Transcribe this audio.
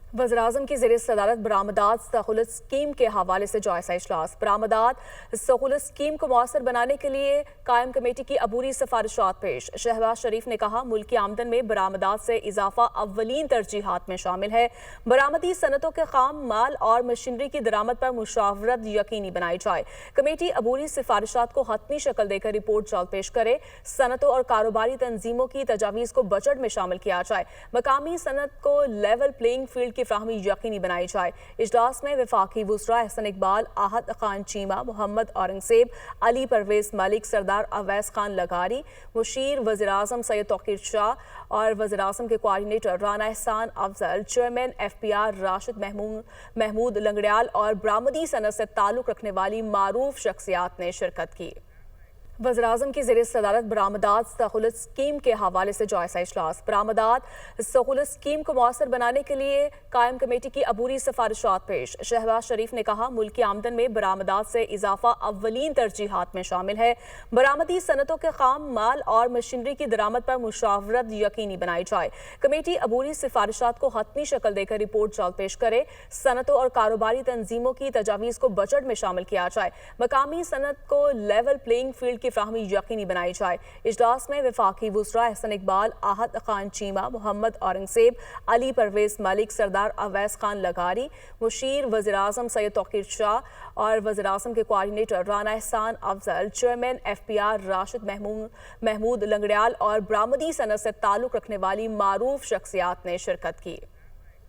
वज़ीर-ए-आज़म की ज़ेर सदारत बरामदात सहूलत स्कीम के हवाले से जायज़ा इजलास। बरामदात सहूलत स्कीम को मौसर बनाने के लिए कायम कमेटी की अबूरी सिफारिशात पेश। शहबाज शरीफ ने कहा, मुल्क की आमदन में बरामदात से इजाफा अव्वलीन तरजीहात में शामिल है। बरामदी सनतों के खाम माल और मशीनरी की दरामद पर मुशावरत यकीनी बनाई जाए। कमेटी अबूरी सिफारिशात को हतमी शक्ल देकर रिपोर्ट जल्द पेश करे। सनतों और कारोबारी तंजीमों की तजावीज़ को बजट में शामिल किया जाए। मकामी सनत को लेवल प्लेइंग फील्ड की फ्राहमी यकीनी बनाई जाए। इजलास में वफाकी वज़रा एहसन इकबाल, आहद खान चीमा, मोहम्मद औरंगजेब, अली परवेज मलिक, सरदार अवैस खान लगारी, मुशीर वज़ीर-ए-आज़म सैयद तौकीर शाह और वज़ीर-ए-आज़म के कोऑर्डिनेटर राना एहसान अफजल, चेयरमैन FPR राशिद महमूद लंगड़ियाल और बरामदी सनत से ताल्लुक़ रखने वाली मारूफ शख्सियात ने शिरकत की। वज़ीर-ए-आज़म की ज़ेर सदारत बरामदात सहूलत स्कीम के हवाले से जायज़ा इजलास। बरामदात सहूलत स्कीम को मौसर बनाने के लिए कायम कमेटी की अबूरी सिफारिशात पेश। शहबाज शरीफ ने कहा, मुल्क की आमदन में बरामदात से इजाफा अव्वलीन तरजीहात में शामिल है। बरामदी सनतों के खाम माल और मशीनरी की दरामद पर मुशावरत यकीनी बनाई जाए। कमेटी अबूरी सिफारिशात को हतमी शक्ल देकर रिपोर्ट जल्द पेश करे। सनतों और कारोबारी तंजीमों की तजावीज़ को बजट में शामिल किया जाए। मकामी सनत को लेवल प्लेइंग फील्ड की फ्राहमी यकीनी बनाई जाए। इजलास में वफाकी वज़रा एहसन इकबाल, आहद खान चीमा, मोहम्मद औरंगजेब, अली परवेज मलिक, सरदार अवैस खान लगारी, मुशीर वज़ीर-ए-आज़म सैयद तौकीर शाह और वज़ीर-ए-आज़म के कोऑर्डिनेटर राना एहसान अफजल, चेयरमैन FPR राशिद महमूद लंगड़ियाल और बरामदी सनत से ताल्लुक़ रखने वाली मारूफ शख्सियात ने शिरकत की।